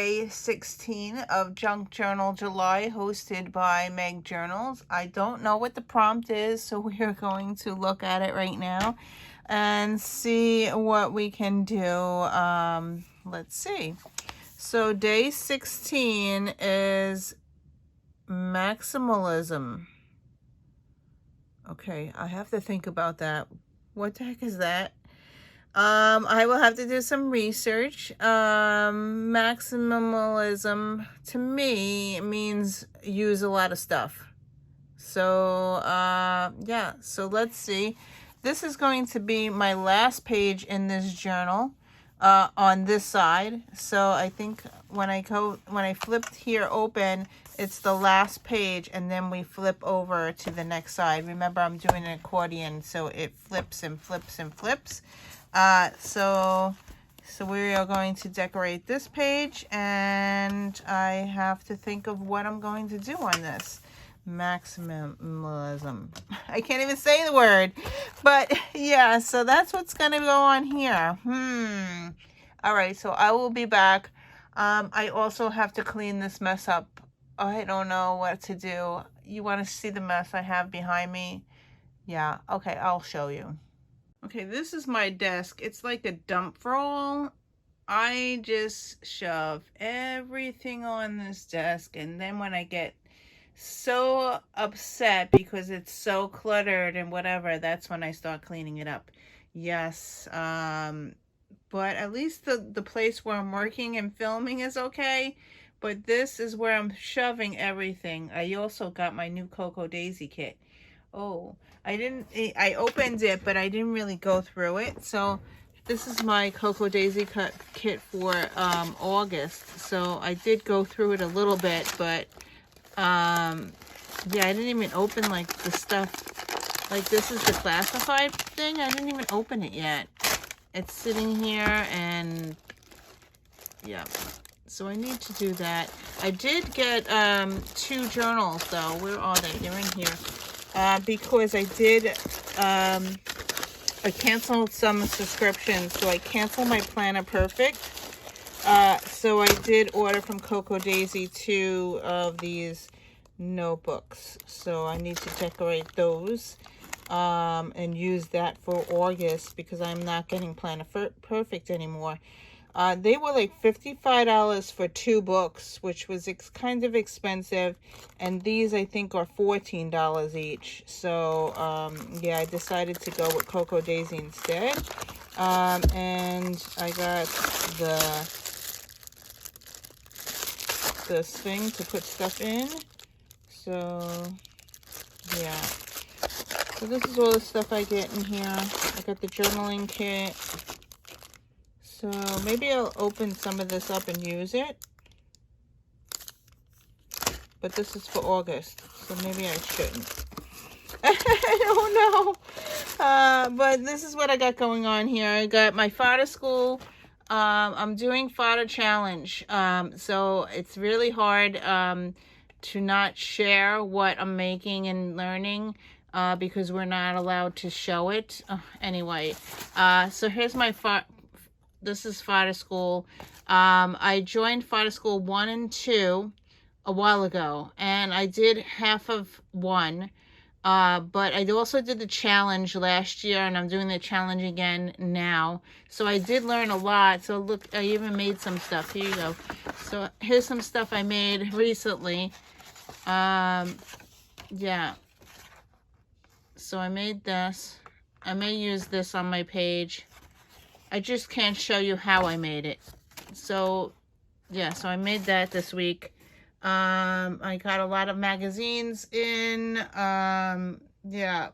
day 16 of Junk Journal July, hosted by Meg Journals. I don't know what the prompt is, so we are going to look at it right now and see what we can do. Let's see. So day 16 is maximalism. Okay, I have to think about that. What the heck is that? I will have to do some research. Maximalism to me means use a lot of stuff. So, yeah, so let's see. This is going to be my last page in this journal, on this side. So I think when I flipped here open, it's the last page, and then we flip over to the next side. Remember, I'm doing an accordion, so it flips and flips and flips. So we are going to decorate this page, and I have to think of what I'm going to do on this. Maximalism. I can't even say the word, but yeah, so that's what's going to go on here. All right, so I will be back. I also have to clean this mess up. I don't know what to do. You want to see the mess I have behind me? Yeah, okay, I'll show you. Okay, this is my desk. It's like a dump roll. I just shove everything on this desk, and then when I get so upset because it's so cluttered and whatever, that's when I start cleaning it up. Yes, but at least the place where I'm working and filming is okay. But this is where I'm shoving everything. I also got my new Cocoa Daisy kit. Oh, I opened it, but I didn't really go through it. So this is my Cocoa Daisy kit for August. So I did go through it a little bit, but yeah, I didn't even open like the stuff. Like, this is the classified thing. I didn't even open it yet. It's sitting here, and yeah. So I need to do that. I did get 2 journals though. Where are they? They're in here. Because I did, I canceled some subscriptions, so I canceled my Planner Perfect. So I did order from Cocoa Daisy 2 of these notebooks. So I need to decorate those, and use that for August, because I'm not getting Planner Perfect anymore. They were like $55 for 2 books, which was kind of expensive. And these, I think, are $14 each. So, yeah, I decided to go with Cocoa Daisy instead. And I got this thing to put stuff in. So, yeah. So this is all the stuff I get in here. I got the journaling kit. So maybe I'll open some of this up and use it. But this is for August, so maybe I shouldn't. I don't know. But this is what I got going on here. I got my fodder school. I'm doing fodder challenge. So it's really hard to not share what I'm making and learning, because we're not allowed to show it. Anyway, so here's my this is Fodder School. I joined Fodder School 1 and 2 a while ago, and I did half of 1. But I also did the challenge last year, and I'm doing the challenge again now. So I did learn a lot. So look, I even made some stuff. Here you go. So here's some stuff I made recently. Yeah. So I made this. I may use this on my page. I just can't show you how I made it. So, yeah, so I made that this week. I got a lot of magazines in. Yeah.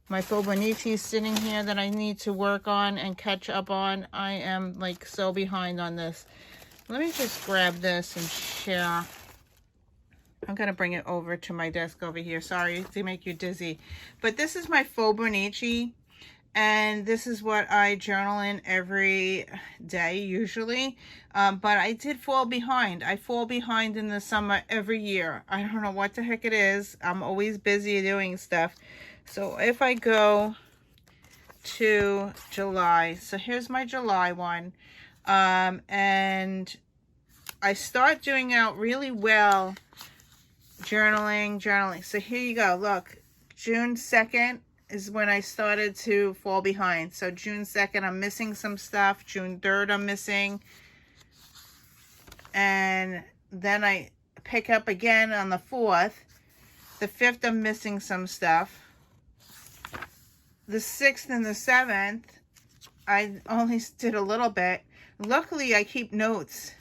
My Fibonacci is sitting here that I need to work on and catch up on. I am, like, so behind on this. Let me just grab this and share. I'm going to bring it over to my desk over here. Sorry to make you dizzy. But this is my Fibonacci. And this is what I journal in every day, usually. But I did fall behind. I fall behind in the summer every year. I don't know what the heck it is. I'm always busy doing stuff. So if I go to July, so here's my July one. And I start doing out really well journaling. So here you go. Look, June 2nd is when I started to fall behind. So June 2nd, I'm missing some stuff. June 3rd, I'm missing. And then I pick up again on the 4th. The 5th, I'm missing some stuff. The 6th and the 7th, I only did a little bit. Luckily, I keep notes.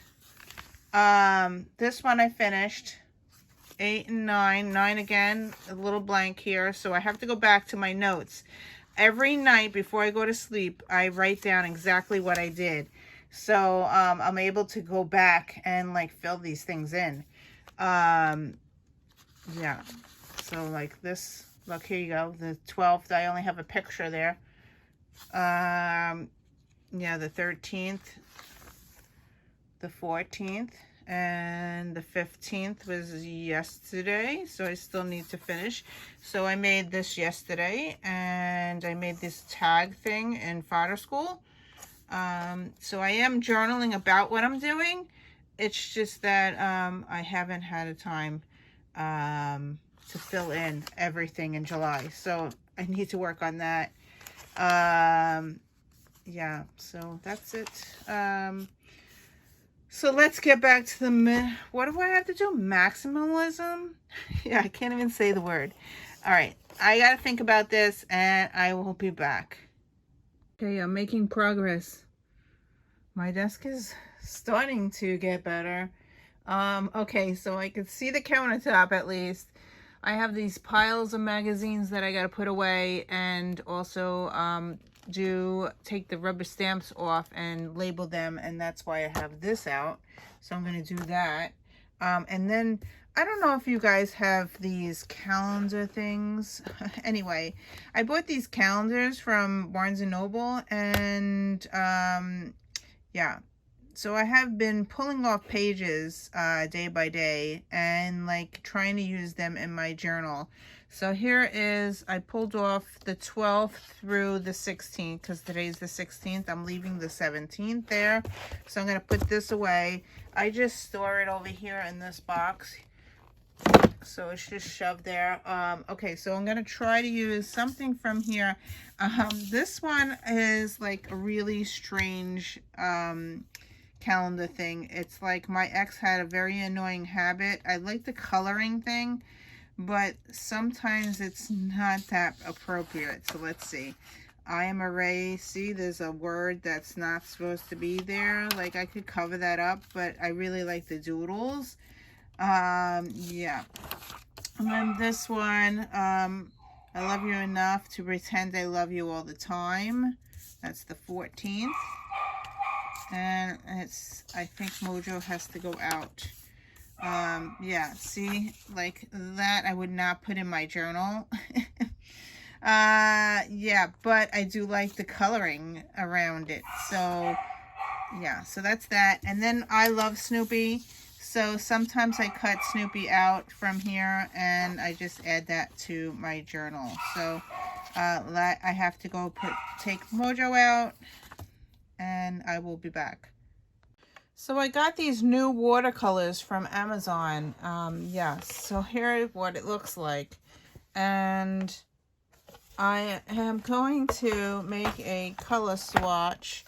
This one I finished. 8 and 9. 9 again, a little blank here. So I have to go back to my notes. Every night before I go to sleep, I write down exactly what I did. So I'm able to go back and like fill these things in. Yeah. So like this, look, here you go. The 12th, I only have a picture there. Yeah, the 13th, the 14th, and the 15th was yesterday. So I still need to finish. So I made this yesterday, and I made this tag thing in fodder school. So I am journaling about what I'm doing. It's just that I haven't had a time to fill in everything in July. So I need to work on that. Yeah, so that's it. So let's get back to the, what do I have to do? Maximalism? Yeah, I can't even say the word. All right, I got to think about this and I will be back. Okay, I'm making progress. My desk is starting to get better. Okay, so I can see the countertop at least. I have these piles of magazines that I got to put away, and also take the rubber stamps off and label them, and that's why I have this out. So I'm going to do that. And then I don't know if you guys have these calendar things. Anyway, I bought these calendars from Barnes & Noble, and yeah. So I have been pulling off pages day by day and like trying to use them in my journal. So here is, I pulled off the 12th through the 16th because today's the 16th. I'm leaving the 17th there. So I'm going to put this away. I just store it over here in this box. So it's just shoved there. Okay, so I'm going to try to use something from here. This one is like a really strange calendar thing. It's like my ex had a very annoying habit. I like the coloring thing, but sometimes it's not that appropriate. So let's see. I am a Ray. See, there's a word that's not supposed to be there. Like I could cover that up, but I really like the doodles. Yeah. And then this one, I love you enough to pretend I love you all the time. That's the 14th. And it's, I think Mojo has to go out. Yeah, see, like that I would not put in my journal. Yeah, but I do like the coloring around it. So yeah, so that's that. And then I love Snoopy. So sometimes I cut Snoopy out from here and I just add that to my journal. So I have to go take Mojo out, and I will be back. So I got these new watercolors from Amazon. Yes, so here is what it looks like. And I am going to make a color swatch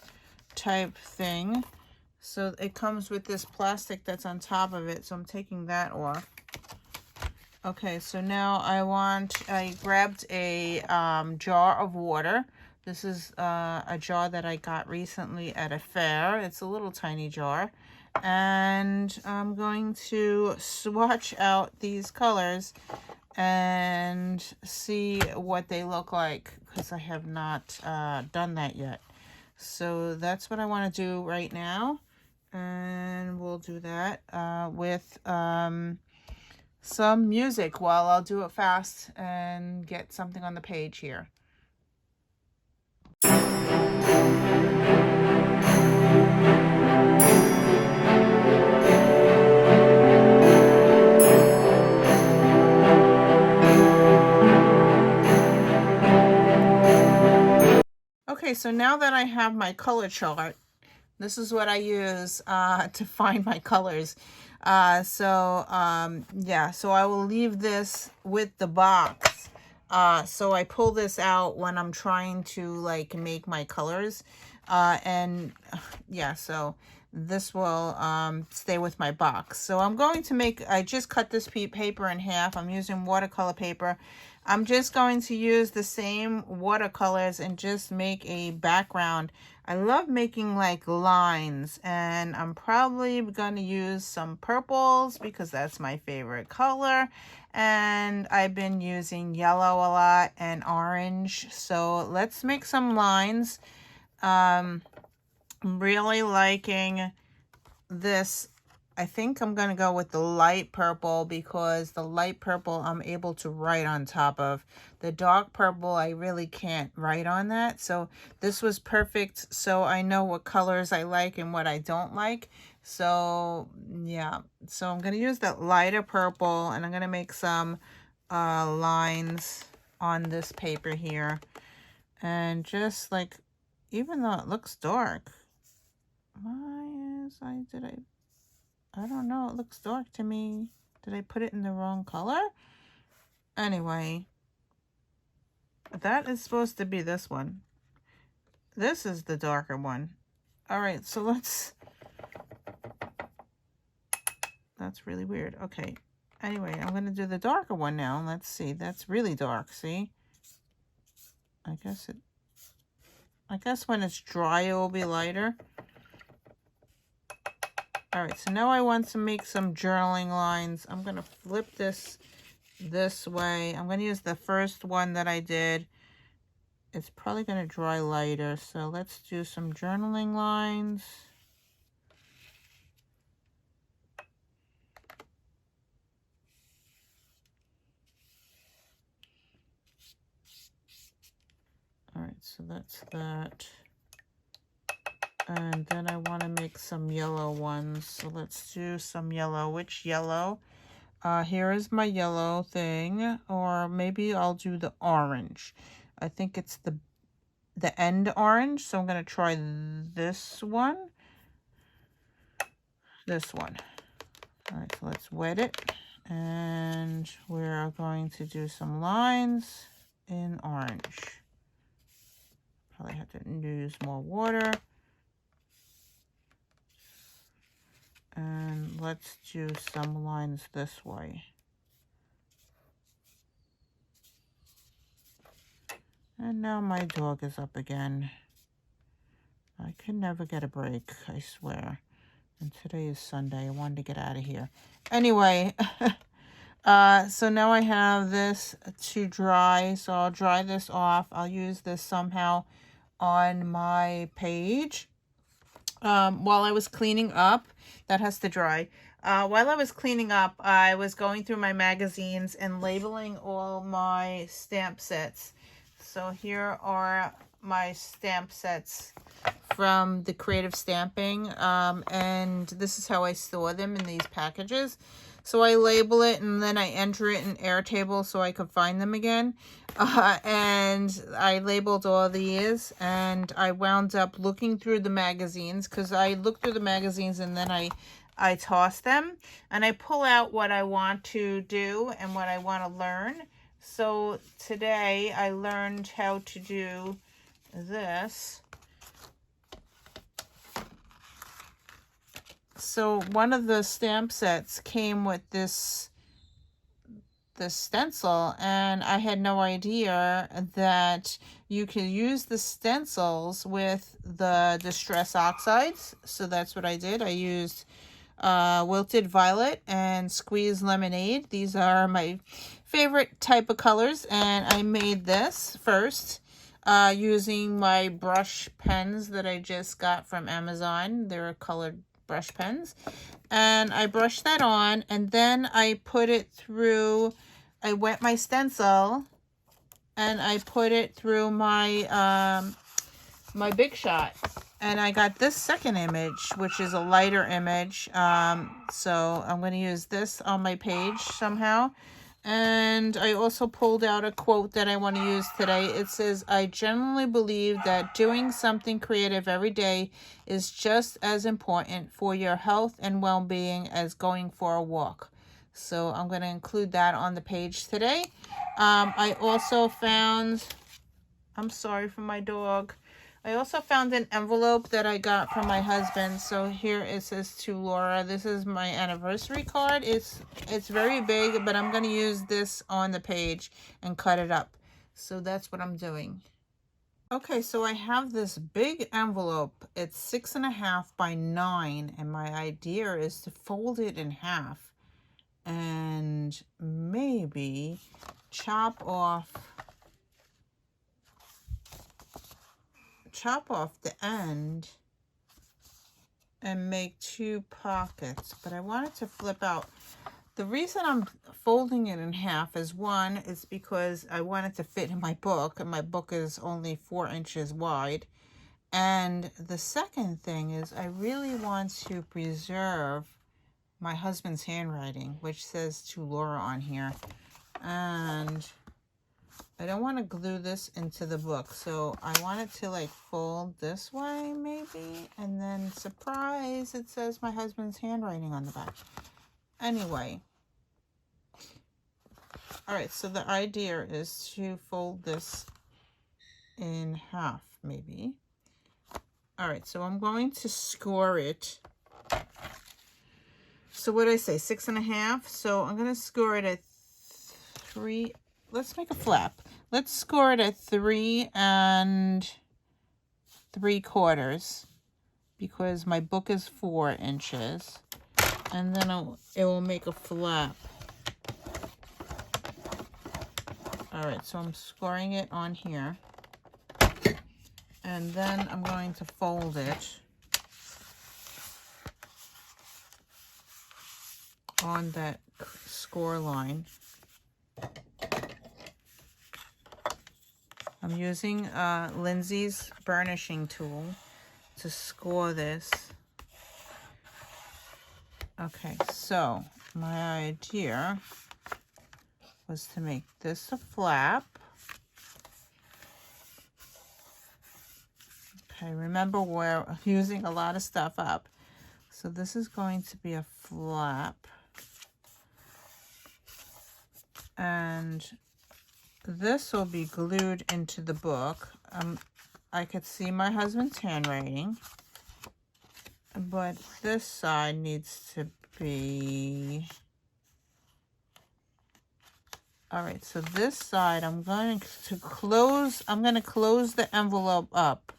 type thing. So it comes with this plastic that's on top of it. So I'm taking that off. Okay, so now I grabbed a jar of water. This is a jar that I got recently at a fair. It's a little tiny jar. And I'm going to swatch out these colors and see what they look like, because I have not done that yet. So that's what I want to do right now. And we'll do that with some music while I'll do it fast and get something on the page here. Okay, so now that I have my color chart, This is what I use to find my colors. Yeah, so I will leave this with the box. So I pull this out when I'm trying to like make my colors. And yeah, so this will stay with my box. So I'm going to make, I just cut this paper in half. I'm using watercolor paper. I'm just going to use the same watercolors and just make a background. I love making like lines, and I'm probably going to use some purples because that's my favorite color. And I've been using yellow a lot and orange. So let's make some lines. I'm really liking this. I think I'm going to go with the light purple because the light purple I'm able to write on top of. The dark purple, I really can't write on that. So this was perfect. So I know what colors I like and what I don't like. So yeah, so I'm going to use that lighter purple, and I'm going to make some lines on this paper here. And just like, even though it looks dark, I don't know, it looks dark to me. Did I put it in the wrong color? Anyway, that is supposed to be this one. This is the darker one. All right, so that's really weird. Okay, anyway, I'm going to do the darker one now. Let's see, that's really dark, see? I guess when it's dry, it will be lighter. All right, so now I want to make some journaling lines. I'm going to flip this way. I'm going to use the first one that I did. It's probably going to dry lighter. So let's do some journaling lines. All right, so that's that. And then I want to make some yellow ones. So let's do some yellow. Which yellow? Here is my yellow thing. Or maybe I'll do the orange. I think it's the end orange. So I'm going to try this one. This one. All right, so let's wet it. And we're going to do some lines in orange. Probably have to use more water. And let's do some lines this way. And now my dog is up again. I can never get a break, I swear. And today is Sunday. I wanted to get out of here. Anyway, so now I have this to dry. So I'll dry this off. I'll use this somehow on my page. While I was cleaning up, that has to dry. While I was cleaning up, I was going through my magazines and labeling all my stamp sets. So here are my stamp sets from the Creative Stamping, and this is how I store them in these packages. So I label it and then I enter it in Airtable so I could find them again. And I labeled all these, and I wound up looking through the magazines because I look through the magazines and then I toss them and I pull out what I want to do and what I want to learn. So today I learned how to do this. So one of the stamp sets came with this stencil, and I had no idea that you can use the stencils with the Distress Oxides. So that's what I did. I used Wilted Violet and Squeezed Lemonade. These are my favorite type of colors, and I made this first using my brush pens that I just got from Amazon. They're colored brush pens, and I brushed that on, and then I put it through, I wet my stencil and I put it through my my Big Shot, and I got this second image, which is a lighter image. So I'm going to use this on my page somehow. And I also pulled out a quote that I want to use today. It says, I genuinely believe that doing something creative every day is just as important for your health and well-being as going for a walk. So I'm going to include that on the page today. I also found, I'm sorry for my dog. I also found an envelope that I got from my husband. So here it says, to Laura. This is my anniversary card. It's very big, but I'm going to use this on the page and cut it up. So that's what I'm doing. Okay, so I have this big envelope. It's 6.5 by 9, and my idea is to fold it in half and maybe chop off the end and make 2 pockets, but I wanted to flip out. The reason I'm folding it in half is, one, is because I want it to fit in my book, and my book is only 4 inches wide. And the second thing is I really want to preserve my husband's handwriting, which says to Laura on here. And I don't want to glue this into the book, so I want it to like fold this way maybe, and then surprise, it says my husband's handwriting on the back. Anyway, all right, so the idea is to fold this in half maybe. All right, so I'm going to score it. So what did I say, 6.5? So I'm going to score it at 3. Let's make a flap. Let's score it at 3 3/4 because my book is 4 inches. And then it will make a flap. All right, so I'm scoring it on here. And then I'm going to fold it on that score line. I'm using Lindsay's burnishing tool to score this. Okay, so my idea was to make this a flap. Okay, remember we're using a lot of stuff up. So this is going to be a flap. And this will be glued into the book. I could see my husband's handwriting, but this side needs to be... All right, so this side I'm going to close the envelope up,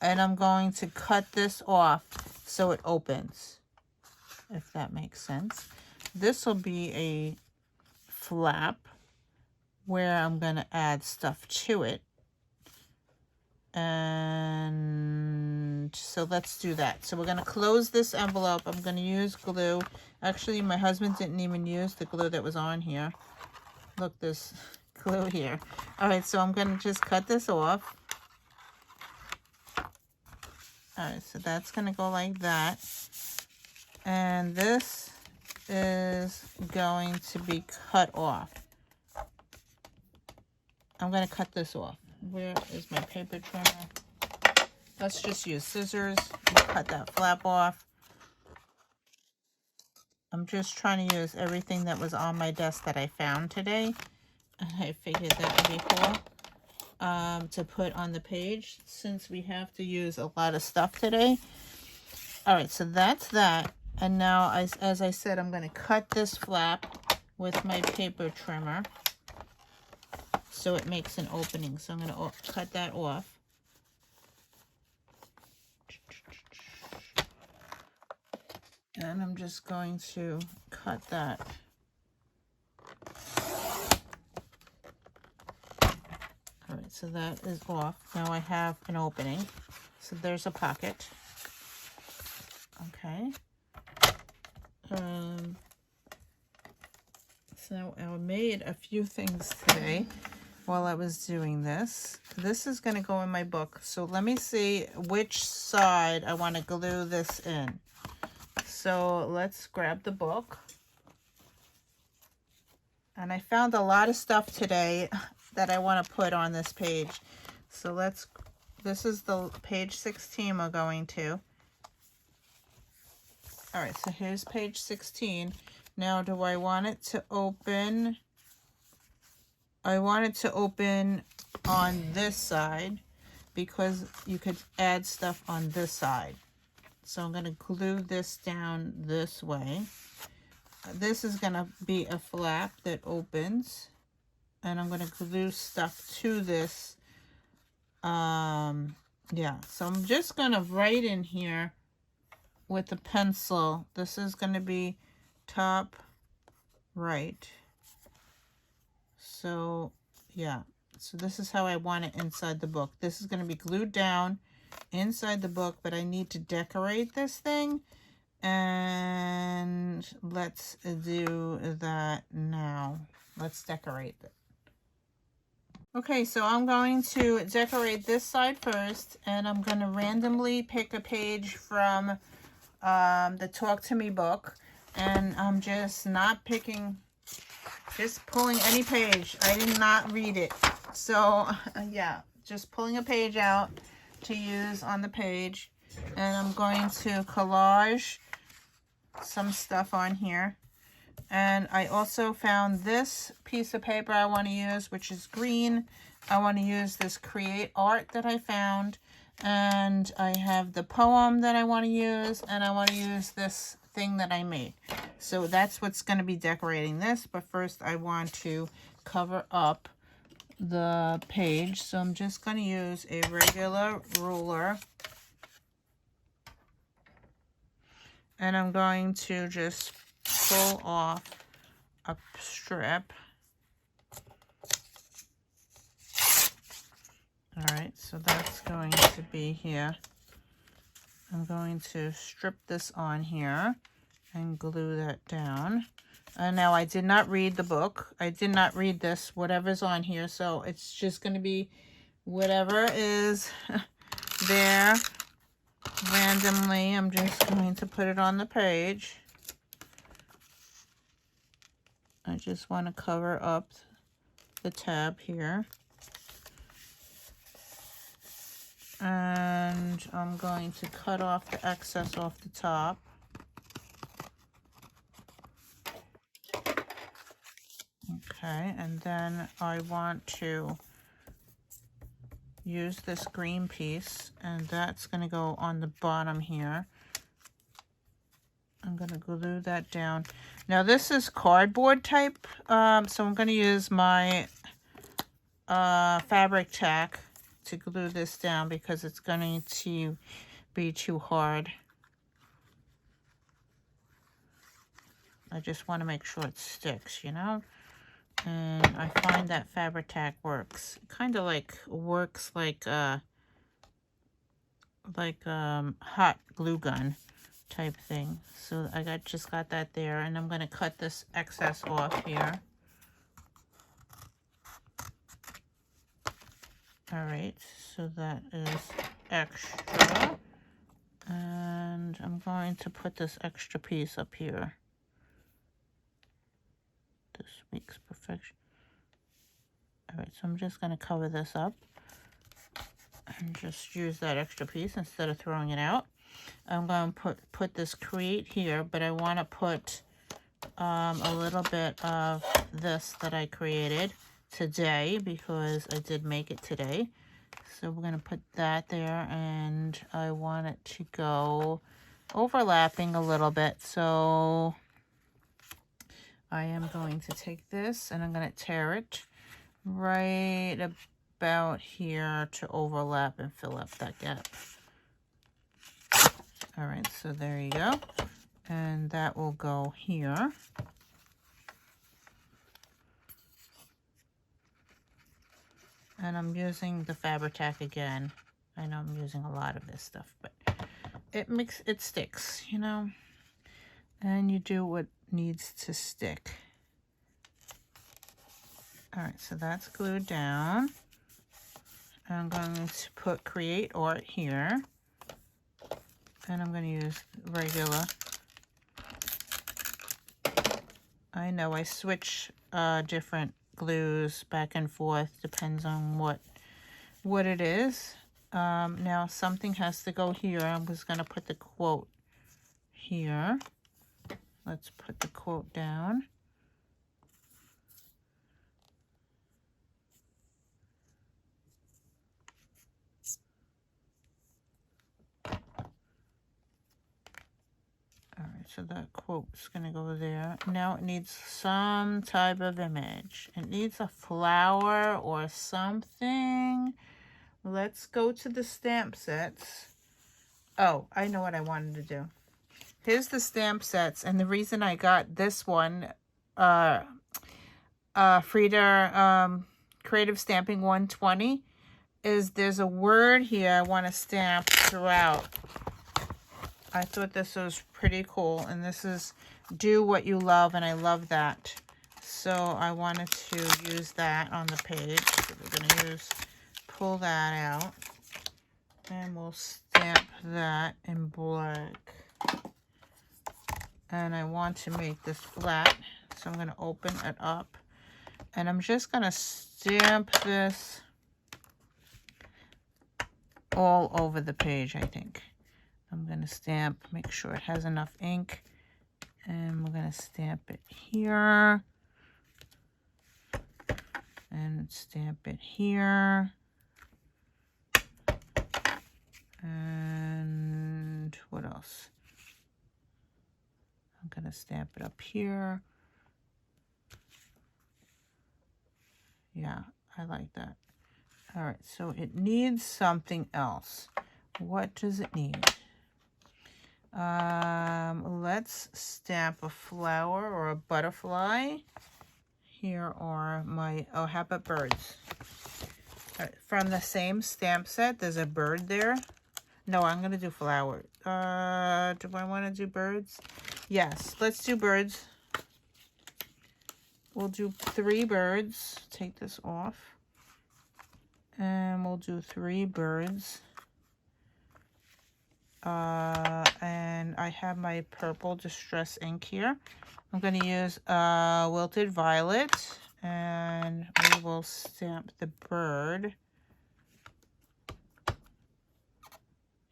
and I'm going to cut this off so it opens, if that makes sense. This will be a flap where I'm going to add stuff to it. And so let's do that. So we're going to close this envelope. I'm going to use glue. Actually, my husband didn't even use the glue that was on here. Look, this glue here. All right, so I'm going to just cut this off. All right, so that's going to go like that. And this is going to be cut off. I'm going to cut this off. Where is my paper trimmer? Let's just use scissors and cut that flap off. I'm just trying to use everything that was on my desk that I found today. And I figured that would be cool to put on the page since we have to use a lot of stuff today. All right, so that's that. And now, as I said, I'm going to cut this flap with my paper trimmer so it makes an opening. So I'm going to cut that off. And I'm just going to cut that. All right, so that is off. Now I have an opening. So there's a pocket. Okay. So I made a few things today while I was doing this. This is going to go in my book. So let me see which side I want to glue this in. So let's grab the book. And I found a lot of stuff today that I want to put on this page. So this is the page 16 we're going to. All right, so here's page 16. Now, do I want it to open? I want it to open on this side because you could add stuff on this side. So I'm going to glue this down this way. This is going to be a flap that opens. And I'm going to glue stuff to this. Yeah, so I'm just going to write in here with a pencil. This is going to be top right. So yeah, so this is how I want it inside the book. This is going to be glued down inside the book, but I need to decorate this thing, and let's do that now. Let's decorate it. Okay, so I'm going to decorate this side first, and I'm going to randomly pick a page from the Talk to Me book, and I'm just not picking, just pulling any page. I did not read it, so yeah, just pulling a page out to use on the page, and I'm going to collage some stuff on here. And I also found this piece of paper I want to use, which is green. I want to use this Create Art that I found. And I have the poem that I want to use. And I want to use this thing that I made. So that's what's going to be decorating this. But first I want to cover up the page. So I'm just going to use a regular ruler. And I'm going to just pull off a strip. All right, so that's going to be here. I'm going to strip this on here and glue that down. And now I did not read the book. I did not read this, whatever's on here. So it's just going to be whatever is there randomly. I'm just going to put it on the page. I just want to cover up the tab here. And I'm going to cut off the excess off the top. Okay, and then I want to use this green piece, and that's going to go on the bottom here. I'm going to glue that down. Now this is cardboard type, so I'm going to use my fabric tack to glue this down because it's going to be too hard. I just want to make sure it sticks, you know? And I find that fabric tack works. Kind of like works like hot glue gun type thing. So I just got that there, and I'm going to cut this excess off here. All right, so that is extra, and I'm going to put this extra piece up here. This week's perfection. All right, so I'm just going to cover this up and just use that extra piece instead of throwing it out. I'm going to put this Create here, but I want to put a little bit of this that I created today because I did make it today. So we're going to put that there, and I want it to go overlapping a little bit. So I am going to take this and I'm going to tear it right about here to overlap and fill up that gap. All right, so there you go. And that will go here. And I'm using the fabric tack again. I know I'm using a lot of this stuff, but it sticks, you know. And you do what needs to stick. All right, so that's glued down. I'm going to put Create Art here. And I'm going to use regular I know I switch different glues back and forth, depends on what it is. Now something has to go here. I'm just going to put the quote here. Let's put the quote down. Alright, so that quote's going to go there. Now it needs some type of image. It needs a flower or something. Let's go to the stamp sets. Oh, I know what I wanted to do. Here's the stamp sets, and the reason I got this one, Frida Creative Stamping 120, is there's a word here I want to stamp throughout. I thought this was pretty cool, and this is do what you love, and I love that. So I wanted to use that on the page. So we're going to pull that out, and we'll stamp that in black. And I want to make this flat, so I'm going to open it up, and I'm just going to stamp this all over the page, I think. I'm going to stamp, make sure it has enough ink, and we're going to stamp it here, and stamp it here, and what else? I'm going to stamp it up here. Yeah, I like that. All right, so it needs something else. What does it need? Let's stamp a flower or a butterfly. Here are my, oh, how about birds? From the same stamp set, there's a bird there. No, I'm going to do flower. Do I want to do birds? Yes, let's do birds. We'll do 3 birds. Take this off. And we'll do 3 birds. And I have my purple distress ink here. I'm going to use Wilted Violet, and we will stamp the bird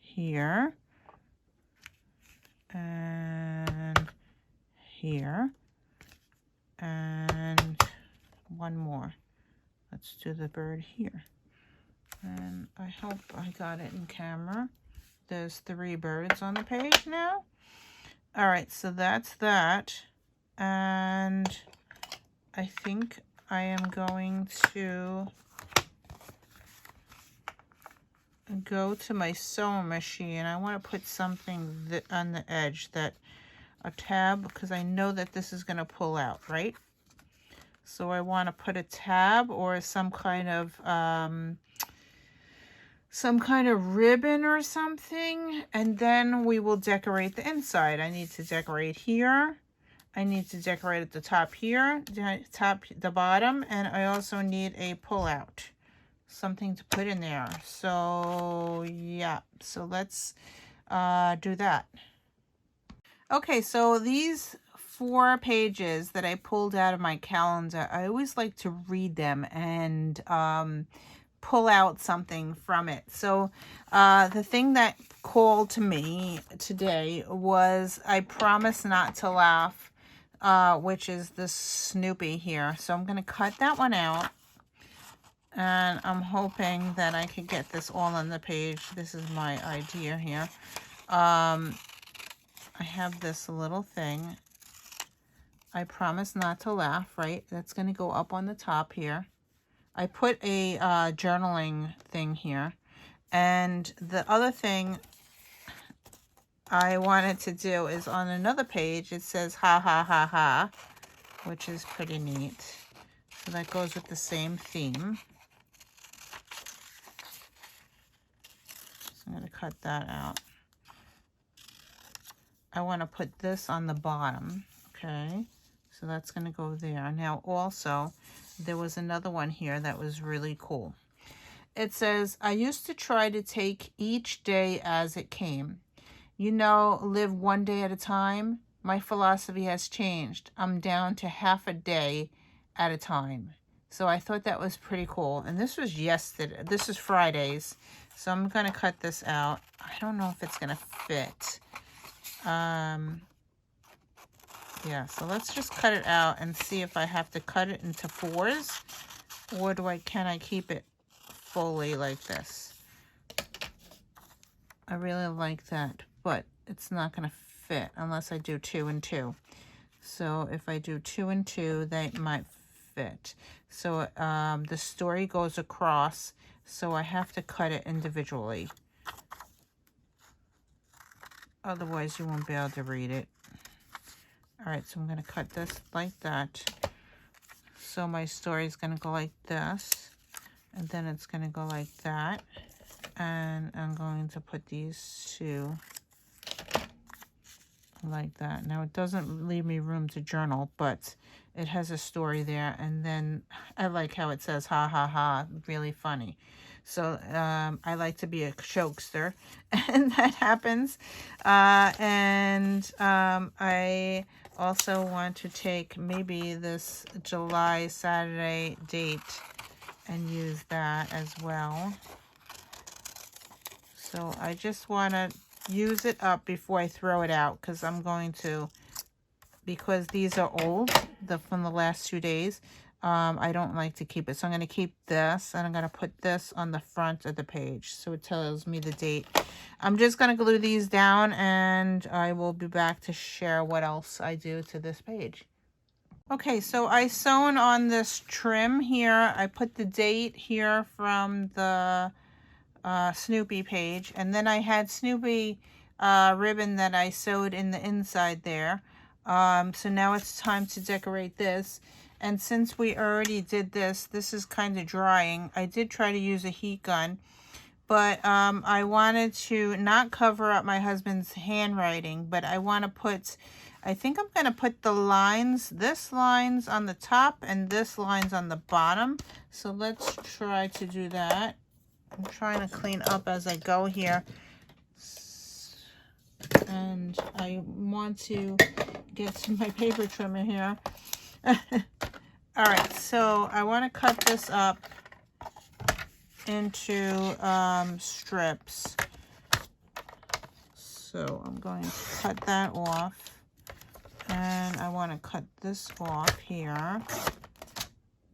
here and here, and one more. Let's do the bird here. And I hope I got it in camera. There's 3 birds on the page now. All right, so that's that. And I think I am going to go to my sewing machine. I want to put something on the edge, that a tab, because I know that this is going to pull out, right? So I want to put a tab or some kind of ribbon or something, and then we will decorate the inside. I need to decorate here. I need to decorate at the top here, the bottom, and I also need a pull-out, something to put in there. So yeah, so let's do that. Okay, so these 4 pages that I pulled out of my calendar, I always like to read them and pull out something from it. So the thing that called to me today was I Promise Not to Laugh, which is this Snoopy here. So I'm going to cut that one out, and I'm hoping that I can get this all on the page. This is my idea here. I have this little thing, I Promise Not to Laugh, right? That's going to go up on the top here. I put a journaling thing here. And the other thing I wanted to do is on another page, it says ha ha ha ha, which is pretty neat. So that goes with the same theme. So I'm going to cut that out. I want to put this on the bottom, okay? So that's going to go there. Now also, there was another one here that was really cool. It says, I used to try to take each day as it came. You know, live one day at a time. my philosophy has changed. I'm down to half a day at a time. So I thought that was pretty cool. And this was yesterday. This is Fridays. So I'm going to cut this out. I don't know if it's going to fit. Yeah, so let's just cut it out and see if I have to cut it into 4s. Or can I keep it fully like this? I really like that, but it's not going to fit unless I do 2 and 2. So if I do 2 and 2, they might fit. So the story goes across, so I have to cut it individually. Otherwise, you won't be able to read it. All right, so I'm going to cut this like that. So my story is going to go like this, and then it's going to go like that. And I'm going to put these 2 like that. Now, it doesn't leave me room to journal, but it has a story there. And then I like how it says, ha, ha, ha, really funny. So I like to be a jokester, and that happens. I also want to take maybe this July Saturday date and use that as well. So I just want to use it up before I throw it out, because I'm going to, because these are old, from the last 2 days, I don't like to keep it. So I'm going to keep this, and I'm going to put this on the front of the page, so it tells me the date. I'm just going to glue these down, and I will be back to share what else I do to this page. Okay, so I sewn on this trim here. I put the date here from the Snoopy page, and then I had Snoopy ribbon that I sewed in the inside there. So now it's time to decorate this, and since we already did this is kind of drying. I did try to use a heat gun, but I wanted to not cover up my husband's handwriting, but I want to put, I think I'm going to put the lines, this lines on the top and this lines on the bottom. So let's try to do that. I'm trying to clean up as I go here. And I want to get to my paper trimmer here. All right, so I want to cut this up into strips. So I'm going to cut that off. And I want to cut this off here.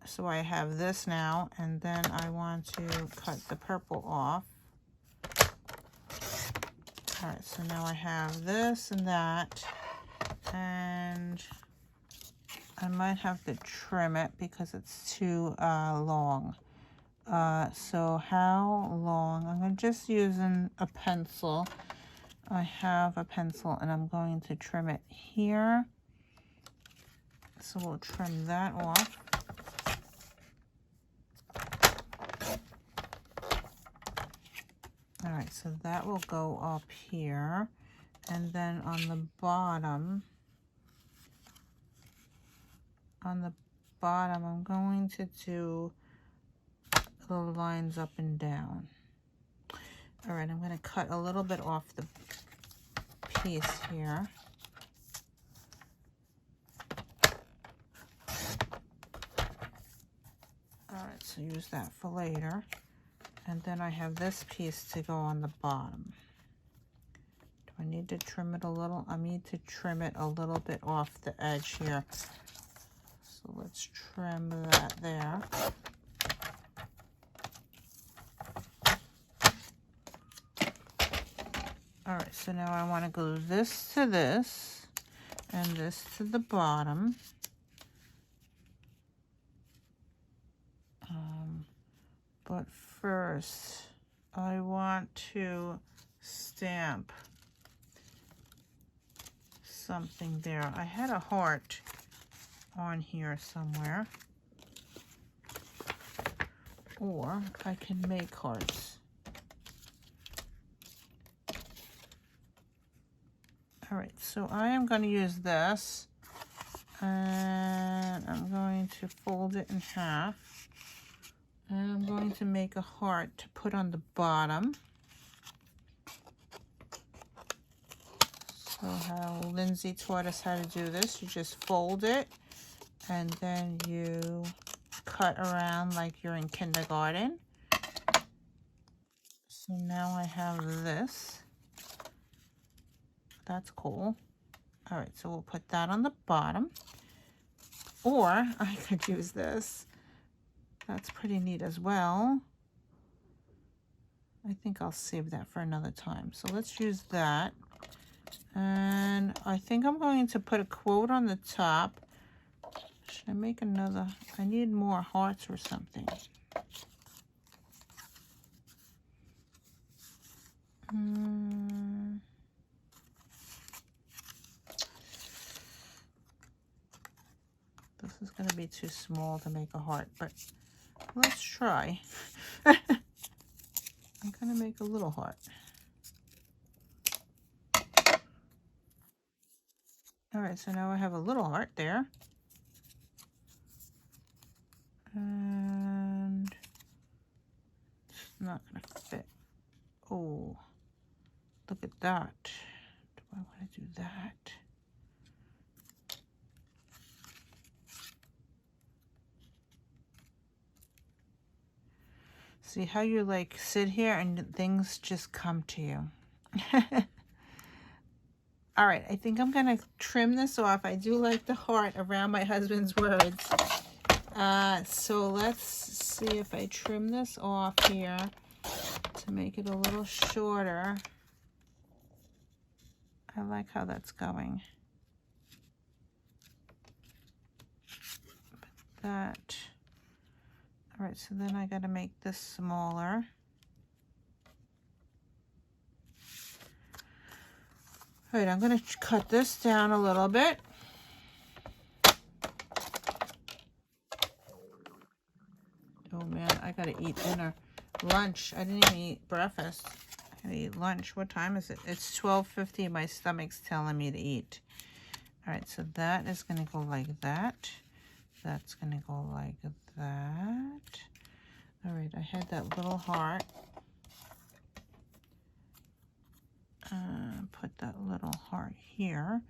So I have this now, and then I want to cut the purple off. All right, so now I have this and that, and I might have to trim it because it's too long. So how long? I'm just using a pencil. I have a pencil, and I'm going to trim it here. So we'll trim that off. All right, so that will go up here, and then on the bottom, I'm going to do the lines up and down. All right, I'm going to cut a little bit off the piece here. All right, so use that for later. And then I have this piece to go on the bottom. Do I need to trim it a little? I need to trim it a little bit off the edge here. So let's trim that there. All right, so now I want to glue this to this and this to the bottom. But first, I want to stamp something there. I had a heart on here somewhere. Or I can make hearts. All right, so I am going to use this, and I'm going to fold it in half. And I'm going to make a heart to put on the bottom. So how Lindsay taught us how to do this, you just fold it and then you cut around like you're in kindergarten. So now I have this. That's cool. All right, so we'll put that on the bottom. Or I could use this. That's pretty neat as well. I think I'll save that for another time. So let's use that. And I think I'm going to put a quote on the top. Should I make another? I need more hearts or something. This is going to be too small to make a heart, but let's try. I'm going to make a little heart. All right, so now I have a little heart there. And it's not going to fit. Oh, look at that. Do I want to do that? See how you like sit here and things just come to you. All right, I think I'm gonna trim this off. I do like the heart around my husband's words. So let's see if I trim this off here to make it a little shorter. I like how that's going. Put that. All right, so then I got to make this smaller. All right, I'm going to cut this down a little bit. Oh man, I got to eat dinner. Lunch. I didn't even eat breakfast. I got to eat lunch. What time is it? It's 12:50. My stomach's telling me to eat. All right, so that is going to go like that. That's going to go like that. All right, I had that little heart. Put that little heart here.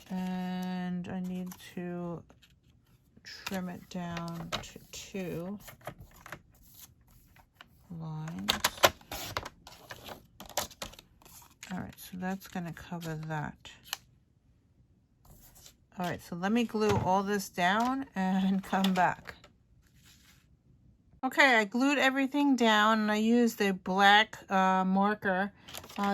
And I need to trim it down to 2 lines. All right, so that's going to cover that. All right, so let me glue all this down and come back. Okay, I glued everything down and I used a black marker.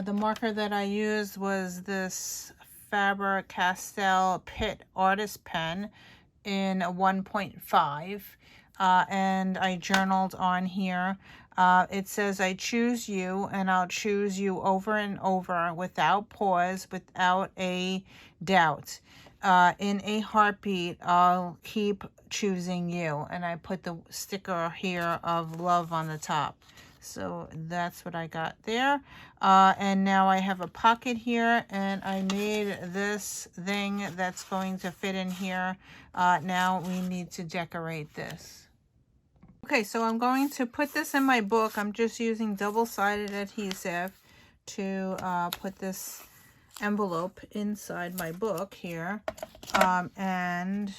The marker that I used was this Faber-Castell Pitt Artist Pen in 1.5. And I journaled on here. It says, I choose you and I'll choose you over and over without pause, without a doubt. In a heartbeat, I'll keep choosing you. And I put the sticker here of love on the top. So that's what I got there. And now I have a pocket here and I made this thing that's going to fit in here. Now we need to decorate this. Okay, so I'm going to put this in my book. I'm just using double-sided adhesive to put this envelope inside my book here. And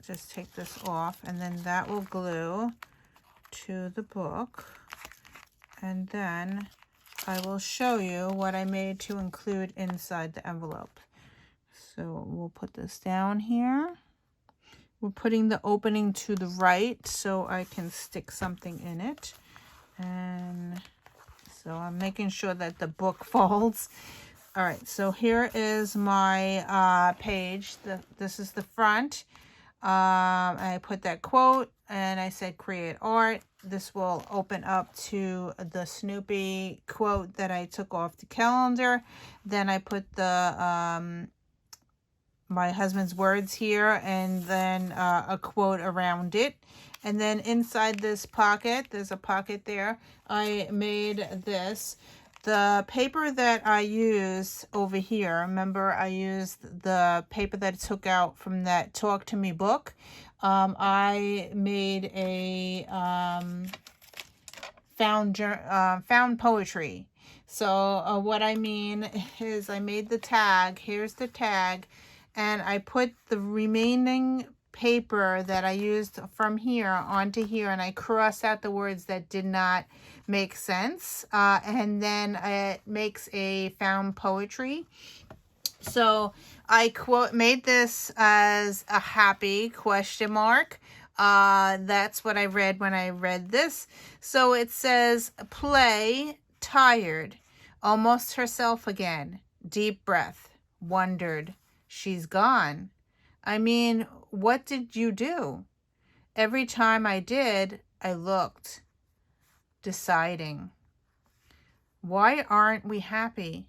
just take this off and then that will glue to the book. And then I will show you what I made to include inside the envelope. So we'll put this down here. We're putting the opening to the right so I can stick something in it. And so I'm making sure that the book folds. All right, so here is my page. This is the front. I put that quote and I said create art. This will open up to the Snoopy quote that I took off the calendar. Then I put the my husband's words here and then a quote around it. And then inside this pocket, there's a pocket there, I made this. The paper that I used over here, remember I used the paper that I took out from that Talk to Me book. I made a found poetry. So what I mean is I made the tag. Here's the tag. And I put the remaining paper that I used from here onto here, and I crossed out the words that did not make sense. And then it makes a found poetry. So I made this as a happy question mark. That's what I read when I read this. So it says, play, tired, almost herself again, deep breath, wondered, she's gone. I mean, what did you do? Every time I did, I looked, deciding. Why aren't we happy?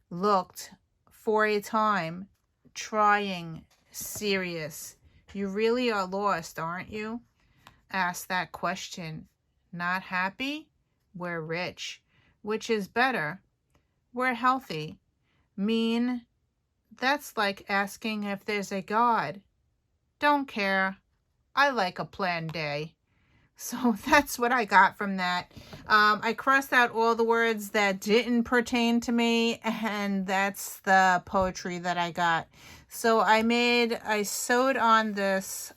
Looked for a time, trying, serious. You really are lost, aren't you? Ask that question. Not happy? We're rich. Which is better? We're healthy. Mean? That's like asking if there's a God. Don't care. I like a planned day. So that's what I got from that. I crossed out all the words that didn't pertain to me, and that's the poetry that I got. So I sewed on this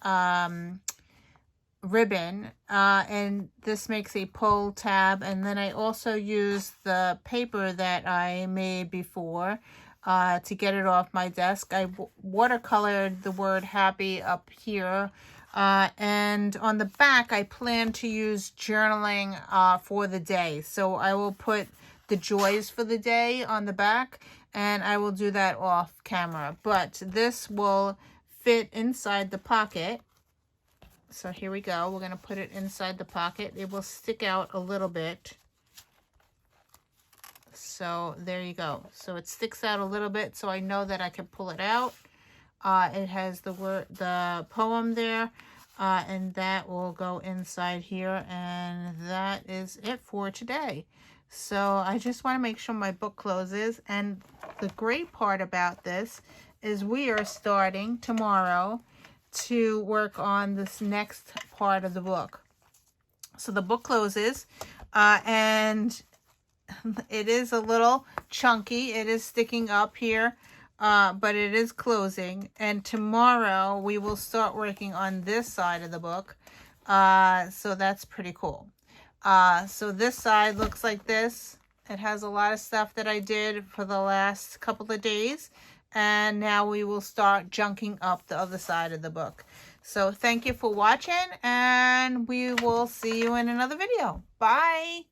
ribbon, and this makes a pull tab, and then I also used the paper that I made before to get it off my desk. I watercolored the word happy up here. And on the back, I plan to use journaling for the day. So I will put the joys for the day on the back, and I will do that off camera. But this will fit inside the pocket. So here we go. We're going to put it inside the pocket. It will stick out a little bit. So there you go. So it sticks out a little bit, so I know that I can pull it out. It has the poem there, and that will go inside here, and that is it for today. So I just want to make sure my book closes, and the great part about this is we are starting tomorrow to work on this next part of the book. So the book closes, and it is a little chunky. It is sticking up here. But it is closing, and tomorrow we will start working on this side of the book. So that's pretty cool. So this side looks like this. It has a lot of stuff that I did for the last couple of days, and now we will start junking up the other side of the book. So thank you for watching, and we will see you in another video. Bye.